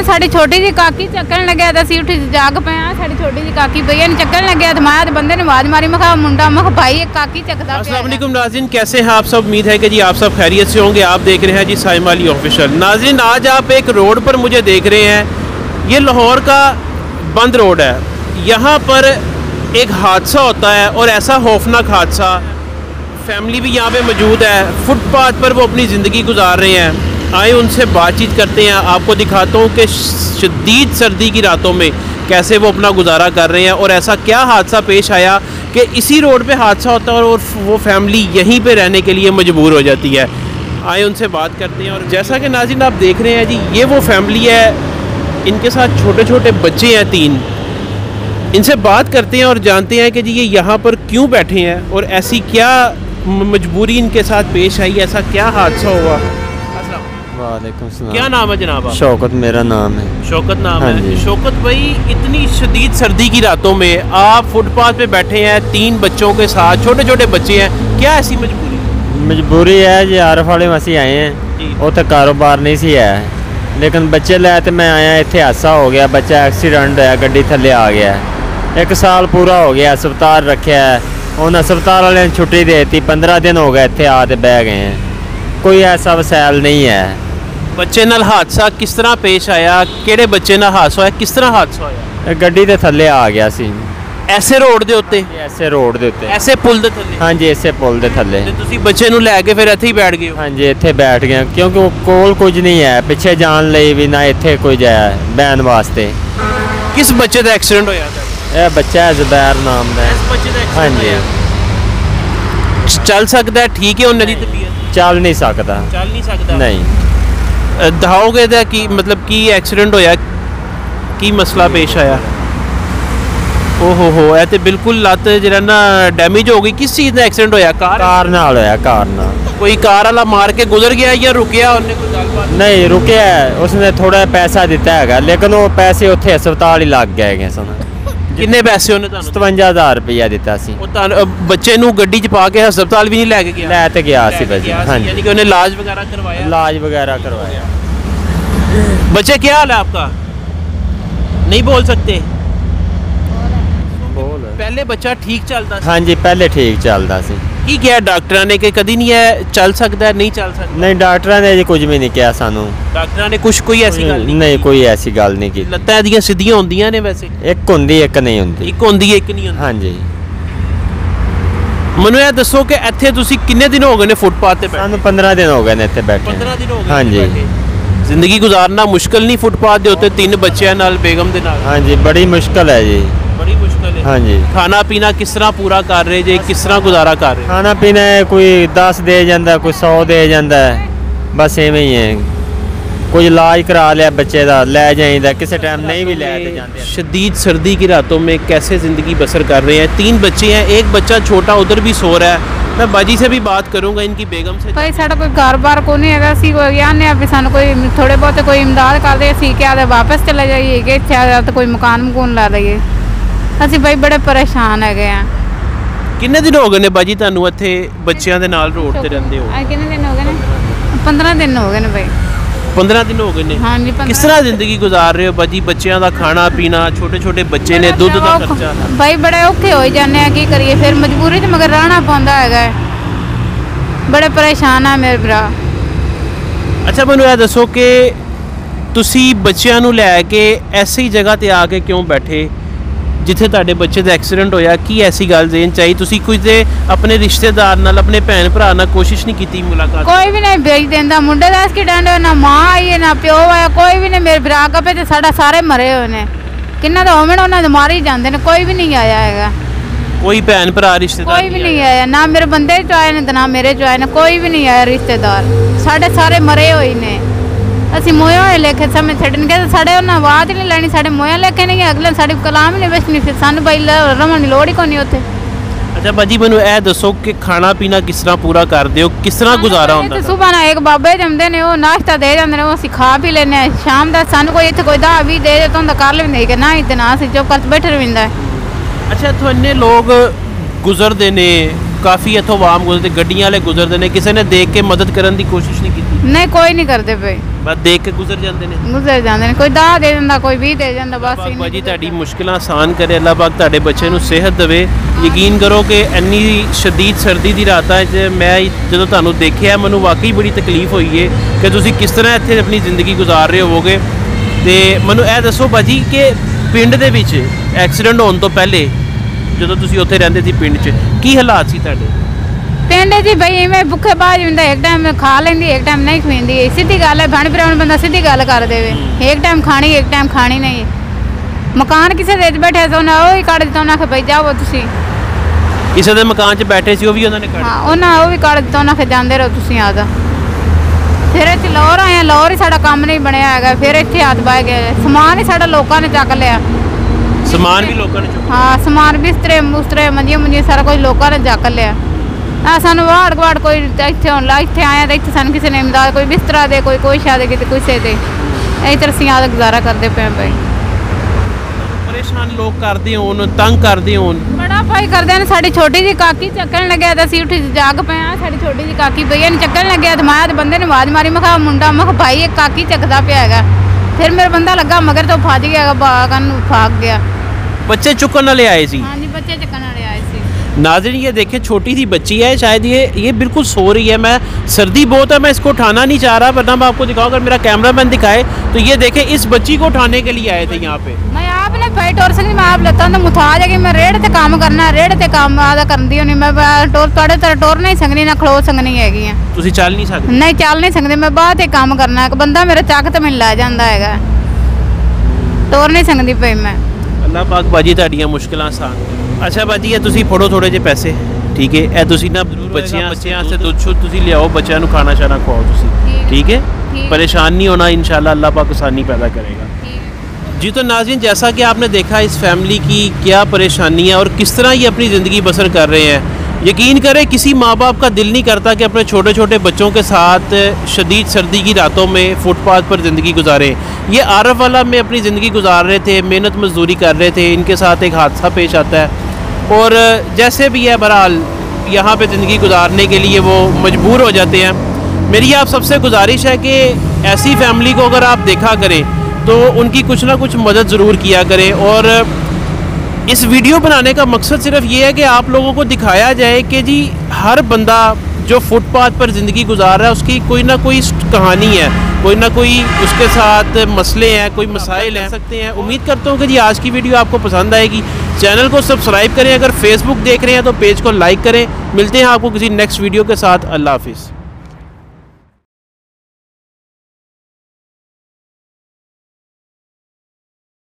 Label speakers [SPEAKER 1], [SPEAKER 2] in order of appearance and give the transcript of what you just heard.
[SPEAKER 1] ने साड़ी छोटी जी काकी चक्कन लगे तो असीं उठी जाग पे साड़ी छोटी जी काकी भैया ने चक्कन लगे तो मैं बंदे ने आवाज मारी, मैं मुंडा मैं भाई एक काकी चकदा।
[SPEAKER 2] अस्सलाम वालेकुम नाज़रीन, कैसे हैं आप सब? उम्मीद है कि जी आप सब खैरियत से होंगे। आप देख रहे हैं जी साइमा अली ऑफिशियल। नाज़रीन, आज आप एक रोड पर मुझे देख रहे हैं, ये लाहौर का बंद रोड है। यहाँ पर एक हादसा होता है और ऐसा खौफनाक हादसा, फैमिली भी यहाँ पे मौजूद है, फुटपाथ पर वो अपनी ज़िंदगी गुजार रहे हैं। आए उनसे बातचीत करते हैं, आपको दिखाता हूँ कि शदीद सर्दी की रातों में कैसे वो अपना गुजारा कर रहे हैं और ऐसा क्या हादसा पेश आया कि इसी रोड पे हादसा होता है और वो फैमिली यहीं पे रहने के लिए मजबूर हो जाती है। आए उनसे बात करते हैं। और जैसा कि नाज़रीन आप देख रहे हैं जी, ये वो फैमिली है, इनके साथ छोटे छोटे बच्चे हैं 3। इनसे बात करते हैं और जानते हैं कि जी ये यहाँ पर क्यों बैठे हैं और ऐसी क्या मजबूरी इनके साथ पेश आई, ऐसा क्या हादसा हुआ।
[SPEAKER 3] वालेकुम सलाम।
[SPEAKER 2] क्या नाम है जनाब?
[SPEAKER 3] शौकत मेरा नाम है।
[SPEAKER 2] शौकत नाम
[SPEAKER 3] हाँ
[SPEAKER 2] है। शौकत भाई, इतनी शदीद सर्दी की रातों में आप फुटपाथ पे बैठे हैं 3 बच्चों के साथ, छोटे छोटे बच्चे हैं, क्या ऐसी
[SPEAKER 3] मजबूरी है जी? आरफ वाले मसी आए हैं, वो तो कारोबार नहीं सी है, लेकिन बच्चे ले तो मैं आया, इतने हादसा हो गया, बच्चा एक्सीडेंट है, गड्डी थले आ गया, 1 साल पूरा हो गया, अस्पताल रखा है, उन्हें अस्पताल वाले ने छुट्टी दे दी, 15 दिन हो गए इतने आते बह गए हैं, कोई ऐसा वसैल नहीं है।
[SPEAKER 2] बच्चे नाल हादसा किस तरह पेश आया? केड़े बच्चे नाल हादसा होया? किस तरह हादसा होया?
[SPEAKER 3] गड्डी दे थले आ गया सी।
[SPEAKER 2] ऐसे रोड दे उत्ते?
[SPEAKER 3] ऐसे रोड दे उत्ते,
[SPEAKER 2] ऐसे पुल दे थले?
[SPEAKER 3] हाँ जी, ऐसे पुल दे थले।
[SPEAKER 2] ते तुसी बच्चे नूं लैके फिर इत्थे ही बैठ गए हो?
[SPEAKER 3] हाँ जी, इत्थे बैठ गए क्योंकि वो कोल कुछ नहीं है, पिछे जान लई भी ना इत्थे कोई जाए बैन वास्ते।
[SPEAKER 2] किस बच्चे दा एक्सीडेंट होया?
[SPEAKER 3] यह बच्चा है जुबैर नाम दा।
[SPEAKER 2] इस बच्चे दा
[SPEAKER 3] हाँ
[SPEAKER 2] एक्सीडेंट
[SPEAKER 3] जी,
[SPEAKER 2] होया? चल सकदा है? ठीक है उन्हां दी तबीयत?
[SPEAKER 3] चल नहीं सकता।
[SPEAKER 2] चल नहीं सकदा?
[SPEAKER 3] नहीं।
[SPEAKER 2] दहाओगे दा की मतलब की एक्सीडेंट होया, की मसला पेश आया? ओहो, ऐ ते बिल्कुल लत्त जेड़ा ना डैमेज हो गई। किस चीज़ दा एक्सीडेंट होया?
[SPEAKER 3] कार नाल होया। कार नाल
[SPEAKER 2] कोई कार वाला मार के गुजर गया या रुकिया उन्हें? कोई गलबात
[SPEAKER 3] नहीं रुकिया, उसने थोड़ा पैसा दिता है, लेकिन वो पैसे उत्थे अस्पताल ही लग गए सन।
[SPEAKER 2] किन्ने पैसे उन्हें?
[SPEAKER 3] 57,000 रुपया दिता सी।
[SPEAKER 2] बच्चे नूं गड्डी च पा के अस्पताल भी नहीं लैके गया?
[SPEAKER 3] लै ते गया सी बच्चे। हाँ जी,
[SPEAKER 2] यानी कि उन्हें इलाज वगैरह करवाया?
[SPEAKER 3] इलाज वगैरह करवाया।
[SPEAKER 2] बच्चे क्या हाल है आपका? नहीं बोल सकते?
[SPEAKER 3] बोल।
[SPEAKER 2] पहले बच्चा ठीक चलता?
[SPEAKER 3] हाँ जी, पहले ठीक चलता सी।
[SPEAKER 2] की क्या डॉक्टर ने कि कदी नहीं है चल सकता है, नहीं चल सकता?
[SPEAKER 3] नहीं, डॉक्टर ने जी कुछ भी नहीं किया सानू।
[SPEAKER 2] डॉक्टर ने कुछ कोई ऐसी गल
[SPEAKER 3] नहीं, कोई ऐसी गल नहीं की।
[SPEAKER 2] लत्तां एदियां सीधियां होंदियां ने? वैसे
[SPEAKER 3] एक हुंदी एक नहीं हुंदी।
[SPEAKER 2] एक होंदी एक नहीं होंदी।
[SPEAKER 3] हाँ जी।
[SPEAKER 2] ਮੈਨੂੰ ਇਹ ਦੱਸੋ ਕਿ ਇੱਥੇ ਤੁਸੀਂ ਕਿੰਨੇ ਦਿਨ ਹੋ ਗਏ ਨੇ ਫੁੱਟਪਾਥ ਤੇ ਬੈਠੇ?
[SPEAKER 3] ਸਾਨੂੰ 15 दिन हो गए ने इत्थे बैठे।
[SPEAKER 2] 15 दिन हो गए?
[SPEAKER 3] हाँ जी।
[SPEAKER 2] ਜ਼ਿੰਦਗੀ ਗੁਜ਼ਾਰਨਾ ਮੁਸ਼ਕਲ ਨਹੀਂ ਫੁੱਟਪਾਥ ਦੇ ਉੱਤੇ 3 ਬੱਚਿਆਂ ਨਾਲ, ਬੇਗਮ ਦੇ ਨਾਲ?
[SPEAKER 3] हाँ जी, बड़ी मुश्किल है जी।
[SPEAKER 2] बड़ी मुश्किल है।
[SPEAKER 3] हाँ जी।
[SPEAKER 2] खाना पीना किस तरह पूरा कर रहे जे? किस तरह गुजारा कर रहे?
[SPEAKER 3] खाना पीना कोई 10 दे जाता, कोई 100 दे जाता है, बस एवें ही है। कोई इलाज करा लिया बच्चे का, लै जाइदा, किसी टाइम नहीं भी लै जाते।
[SPEAKER 2] शदीद सर्दी की रातों में कैसे ज़िंदगी बसर कर रहे हैं? 3 बच्चे हैं, एक बच्चा छोटा उधर भी सो रहा है। मैं बाजी से भी बात करूंगा, इनकी बेगम से।
[SPEAKER 1] भाई साडा कोई कारोबार को नहीं है, ਅਸੀਂ ਕੋਈ ਆਨੇ ਆ ਵੀ ਸਾਨੂੰ ਕੋਈ ਥੋੜੇ ਬਹੁਤ ਕੋਈ ਇਮਦਾਦ ਕਰਦੇ, ਅਸੀਂ ਕਿਹਾ ਤੇ ਵਾਪਸ ਚਲੇ ਜਾਈਏ ਕਿ ਇੱਥੇ ਆ ਤਾਂ ਕੋਈ ਮਕਾਨ ਮਕੂਨ ਲਾ ਲਈਏ। ਅਸੀਂ ਭਾਈ ਬੜੇ ਪਰੇਸ਼ਾਨ ਹੈਗੇ ਆ।
[SPEAKER 2] ਕਿੰਨੇ ਦਿਨ ਹੋ ਗਏ ਨੇ ਬਾਜੀ ਤੁਹਾਨੂੰ ਇੱਥੇ ਬੱਚਿਆਂ ਦੇ ਨਾਲ ਰੋਡ ਤੇ ਰਹਿੰਦੇ ਹੋ?
[SPEAKER 1] ਆ ਕਿੰਨੇ ਦਿਨ ਹੋ ਗਏ ਨੇ? 15 ਦਿਨ ਹੋ ਗਏ ਨੇ ਭਾਈ।
[SPEAKER 2] 15 दिन हो गए ने?
[SPEAKER 1] हाँ जी।
[SPEAKER 2] किस तरह जिंदगी गुजार रहे हो बाजी? बच्चों का खाना पीना, छोटे छोटे बच्चे ने, दुध का खर्चा?
[SPEAKER 1] भाई बड़े औखे हो जाने, की करिए फिर मजबूरी च मगर रहना पौंदा है, बड़े परेशान है मेरे भरा।
[SPEAKER 2] अच्छा, मैनू यह दसो कि तुसी बच्चों नूं लैके ऐसी जगह ते आके क्यों बैठे जिथे तुहाडे बच्चे दा एक्सीडेंट होया? की ऐसी गल जेन चाहिए? तुसी कुछ दे अपने रिश्तेदार नाल, अपने भैन भरा नाल कोशिश नहीं की मुलाकात?
[SPEAKER 1] कोई भी नहीं भेज देंदा। मुंडे दा एक्सीडेंट होया, ना मां आई है ना प्यो आया, कोई भी नहीं। मेरे भरा का पे ते साडा सारे मरे हुए ने, किन्ना दा होवे उन्हां दे मार ही जांदे ने, कोई भी नहीं आया हैगा।
[SPEAKER 2] कोई भैन भरा रिश्तेदार
[SPEAKER 1] कोई भी नहीं आया, ना मेरे बंदे च आए ने ना मेरे च आए ने, कोई भी नहीं आया रिश्तेदार। साडे सारे मरे हुए ने। ਅਸੀਂ ਮੋਇਆ ਹੋਏ ਲੇਖੇ ਸਮੇਂ ਛੱਡਣ ਗਏ, ਸਾਡੇ ਉਹਨਾਂ ਆਵਾਜ਼ ਨਹੀਂ ਲੈਣੀ, ਸਾਡੇ ਮੋਇਆ ਲੇਖੇ ਨਹੀਂ, ਅਗਲੇ ਸਾਡੀ ਕਲਾਮ ਨਹੀਂ ਵੇਚਣੀ, ਫਿਰ ਸਾਨੂੰ ਬਈ ਰਮਣ ਦੀ ਲੋੜ ਹੀ ਕੋਈ ਨਹੀਂ ਉੱਥੇ।
[SPEAKER 2] अच्छा बाजी, मैनू यह दसो कि खाना पीना किस तरह पूरा करते हो? किस तरह गुजारा होता है?
[SPEAKER 1] सुबह ना एक बाबे जमते ने, वो नाश्ता दे जाते हैं, वो असीं खा भी लेने। शाम का सानू कोई इत्थे कोई 10-20 दे तो उन्हें कर लेंदे कि ना इतना असीं चुप कर बैठे रहिंदा है।
[SPEAKER 2] अच्छा, इत्थों इन्ने लोग गुजरते ने, काफ़ी इत्थों आवाम गुजरते, गड्डियां वाले गुजरते ने, किसी ने देख के मदद करने की कोशिश नहीं की?
[SPEAKER 1] नहीं, कोई नहीं करते पे।
[SPEAKER 2] ਬਸ ਦੇਖ ਕੇ ਗੁਜ਼ਰ ਜਾਂਦੇ ਨੇ।
[SPEAKER 1] ਗੁਜ਼ਰ ਜਾਂਦੇ ਨੇ, ਕੋਈ 10 ਦੇ ਦਿੰਦਾ, ਕੋਈ 20 ਦੇ ਜਾਂਦਾ, ਬਸ
[SPEAKER 2] ਅੱਲਾਹ
[SPEAKER 1] ਇੰਨੀ
[SPEAKER 2] ਪਾਕ ਜੀ
[SPEAKER 1] ਗੁਜ਼ਰ
[SPEAKER 2] ਤੁਹਾਡੀ ਮੁਸ਼ਕਿਲਾਂ ਆਸਾਨ ਕਰੇ, ਅੱਲਾਹ ਪਾਕ ਤੁਹਾਡੇ ਬੱਚੇ ਨੂੰ ਸਿਹਤ ਦੇਵੇ। ਯਕੀਨ ਕਰੋ ਕਿ ਇੰਨੀ ਸ਼ਦੀਦ ਸਰਦੀ ਦੀ ਰਾਤਾਂ 'ਚ ਮੈਂ ਜਦੋਂ ਤੁਹਾਨੂੰ ਦੇਖਿਆ ਮੈਨੂੰ ਵਾਕਈ ਬੜੀ ਤਕਲੀਫ ਹੋਈ ਹੈ ਕਿ ਤੁਸੀਂ ਕਿਸ ਤਰ੍ਹਾਂ ਇੱਥੇ ਆਪਣੀ ਜ਼ਿੰਦਗੀ ਗੁਜ਼ਾਰ ਰਹੇ ਹੋਵੋਗੇ। ਤੇ ਮੈਨੂੰ ਇਹ ਦੱਸੋ ਭਾਜੀ ਕਿ ਪਿੰਡ ਦੇ ਵਿੱਚ ਐਕਸੀਡੈਂਟ ਹੋਣ ਤੋਂ ਪਹਿਲੇ ਜਦੋਂ ਤੁਸੀਂ ਉੱਥੇ ਰਹਿੰਦੇ ਸੀ ਪਿੰਡ 'ਚ ਕੀ ਹਾਲਾਤ ਸੀ ਤੁਹਾਡੇ?
[SPEAKER 1] ਪਿੰਡ ਜੀ ਬਈ ਇਵੇਂ ਭੁੱਖੇ ਬਾਜ ਹੁੰਦਾ, ਇੱਕ ਟਾਈਮ ਖਾ ਲੈਂਦੀ, ਇੱਕ ਟਾਈਮ ਨਹੀਂ ਖਵਾਉਂਦੀ। ਸਿੱਧੀ ਗੱਲ ਹੈ, ਭੈਣ ਭਰਾਵਾਂ ਬੰਦਾ ਸਿੱਧੀ ਗੱਲ ਕਰ ਦੇਵੇ, ਇੱਕ ਟਾਈਮ ਖਾਣੀ, ਇੱਕ ਟਾਈਮ ਖਾਣੀ ਨਹੀਂ। ਮਕਾਨ ਕਿਸੇ ਦੇ ਬੈਠੇ ਸੀ, ਉਹਨਾਂ ਉਹ ਹੀ ਕੱਢ ਦਿੱਤਾ, ਉਹਨਾਂ ਆਖਿਆ ਬਈ ਜਾਓ ਤੁਸੀਂ।
[SPEAKER 2] ਕਿਸੇ ਦੇ ਮਕਾਨ 'ਚ ਬੈਠੇ ਸੀ ਉਹ ਵੀ ਉਹਨਾਂ ਨੇ ਕੱਢ
[SPEAKER 1] ਹਾਂ, ਉਹਨਾਂ ਉਹ ਵੀ ਕੱਢ ਦਿੱਤਾ, ਉਹਨਾਂ ਆਖਿਆ ਜਾਂਦੇ ਰਹੋ ਤੁਸੀਂ ਆ ਜਾ। ਫਿਰ ਇੱਥੇ ਲਾਹੌਰ ਆਏ, ਲਾਹੌਰ ਹੀ ਸਾਡਾ ਕੰਮ ਨਹੀਂ ਬਣਿਆ ਹੈਗਾ, ਫਿਰ ਇੱਥੇ ਹੱਥ ਬਹਿ ਗਏ। ਸਮਾਨ ਹੀ ਸਾਡਾ ਲੋਕਾਂ ਨੇ ਚੱਕ ਲਿਆ।
[SPEAKER 2] ਸਮਾਨ ਵੀ ਲੋਕਾਂ ਨੇ ਚੁੱਕਿਆ?
[SPEAKER 1] ਹਾਂ, ਸਮਾਨ ਬਿਸਤਰੇ ਮੁਸਤਰੇ ਮੰਜੀਆਂ ਮੁੰਜੀਆਂ ਸਾਰਾ ਕੁਝ ਲੋਕਾਂ ਨੇ ਚੱਕ ਲਿਆ। ਆ ਸਾਨੂੰ ਵਾੜ ਗਵਾੜ ਕੋਈ ਇੱਥੇ ਹੁਣ ਇੱਥੇ ਆਇਆ ਤਾਂ ਇੱਥੇ ਸਾਨੂੰ ਕਿਸੇ ਨੇ ਇਮਦਾਦ, ਕੋਈ ਬਿਸਤਰਾ ਦੇ, ਕੋਈ ਕੁਛ ਦੇ, ਕਿਤੇ ਕਿਸੇ ਦੇ। ਇਸ ਤਰ੍ਹਾਂ ਅਸੀਂ ਆਪ ਗੁਜ਼ਾਰਾ ਕਰਦੇ ਪਏ ਭਾਈ।
[SPEAKER 2] ਪਰੇਸ਼ਾਨ ਲੋਕ ਕਰਦੇ ਹੋਣ, ਤੰਗ ਕਰਦੇ ਹੋਣ?
[SPEAKER 1] ਬੜਾ ਭਾਈ ਕਰਦੇ ਨੇ। ਸਾਡੀ ਛੋਟੀ ਜਿਹੀ ਕਾਕੀ ਚੱਕਣ ਲੱਗਿਆ ਤਾਂ ਅਸੀਂ ਉੱਠੀ ਜਾਗ ਪਏ ਆ। ਸਾਡੀ ਛੋਟੀ ਜਿਹੀ ਕਾਕੀ ਪਈ ਇਹਨੂੰ ਚੱਕਣ ਲੱਗਿਆ ਤੇ ਮਾਇਆ ਦੇ ਬੰਦੇ ਨੇ ਆਵਾਜ਼ ਮਾਰੀ, ਮੈਂ ਕਿਹਾ ਮੁੰਡਾ, ਮੈਂ ਕਿਹਾ ਭਾਈ ਇੱਕ ਕਾਕੀ ਚੱਕਦਾ ਪਿਆ ਹੈਗਾ। ਫਿਰ ਮੇਰਾ ਬੰਦਾ ਲੱਗਾ ਮਗਰ ਤੋਂ ਫੱਜ ਗਿਆ, ਬਾਗਾਂ ਨੂੰ ਫਾਕ ਗਿਆ।
[SPEAKER 2] ਬੱਚੇ ਚੁੱਕਣ ਵਾਲੇ ਆਏ ਸੀ?
[SPEAKER 1] हाँ जी, बच्चे चकन वाले आए थे।
[SPEAKER 2] नाज़रीन ये देखें, छोटी सी बच्ची है, शायद ये बिल्कुल सो रही है। मैं सर्दी बहुत है, मैं इसको उठाना नहीं चाह रहा, वरना मैं आपको दिखाऊं। अगर मेरा कैमरामैन दिखाए तो ये देखें, इस बच्ची को उठाने के लिए आए थे यहाँ पे।
[SPEAKER 1] मैं आपने भाई टोर सकती, मैं आप लेता तो मुथा जाएगी। मैं रेड़ ते काम करना, रेड़ ते काम आदा करदी होनी। मैं टोर तोड़े तरह टोर नहीं सकनी, ना खलो सकनी हैगी है।
[SPEAKER 2] ਤੁਸੀਂ ਚੱਲ ਨਹੀਂ ਸਕਦੇ?
[SPEAKER 1] नहीं चल नहीं सकती, मैं बाहर ते काम करना। एक बंदा मेरा ਚੱਕ ਤੇ ਮੈਨੂੰ ਲੈ ਜਾਂਦਾ ਹੈਗਾ, ਟੋਰ ਨਹੀਂ ਸਕਦੀ ਪਈ ਮੈਂ।
[SPEAKER 2] ਅੱਲਾਹ ਪਾਕ ਬਾਜੀ ਤੁਹਾਡੀਆਂ ਮੁਸ਼ਕਿਲਾਂ ਆਸਾਨ ਕਰੇ। ਅੱਛਾ ਬਾਜੀ, ਇਹ ਤੁਸੀਂ ਫੜੋ ਥੋੜੇ ਜਿਹੇ ਪੈਸੇ, ਠੀਕ ਹੈ? ਇਹ ਤੁਸੀਂ ਨਾ ਬੱਚਿਆਂ ਵਾਸਤੇ ਦੁੱਧ ਸ਼ੁੱਧ ਤੁਸੀਂ ਲਿਆਓ, ਬੱਚਿਆਂ ਨੂੰ ਖਾਣਾ ਸ਼ਾਨਾ ਖਵਾਓ ਤੁਸੀਂ, ठीक है? परेशान नहीं होना, इंशाल्लाह अल्लाह पाक आसानी पैदा करेगा। जी तो नाज़रीन, जैसा कि आपने देखा इस फैमिली की क्या परेशानी है और किस तरह ये अपनी ज़िंदगी बसर कर रहे हैं। यकीन करें, किसी माँ बाप का दिल नहीं करता कि अपने छोटे छोटे बच्चों के साथ शदीद सर्दी की रातों में फुटपाथ पर ज़िंदगी गुजारें। ये आरफ वाला में अपनी ज़िंदगी गुजार रहे थे, मेहनत मजदूरी कर रहे थे, इनके साथ एक हादसा पेश आता है और जैसे भी है बहरहाल यहाँ पे ज़िंदगी गुजारने के लिए वो मजबूर हो जाते हैं। मेरी आप सबसे गुजारिश है कि ऐसी फैमिली को अगर आप देखा करें तो उनकी कुछ ना कुछ मदद ज़रूर किया करें। और इस वीडियो बनाने का मकसद सिर्फ ये है कि आप लोगों को दिखाया जाए कि जी हर बंदा जो फुटपाथ पर ज़िंदगी गुजार रहा है उसकी कोई ना कोई कहानी है, कोई ना कोई उसके साथ मसले हैं, कोई मसाइल हैं सकते हैं। उम्मीद करता हूँ कि जी आज की वीडियो आपको पसंद आएगी। चैनल को सब्सक्राइब करें, अगर फेसबुक देख रहे हैं तो पेज को लाइक करें। मिलते हैं आपको किसी नेक्स्ट वीडियो के साथ। अल्लाह हाफिज़।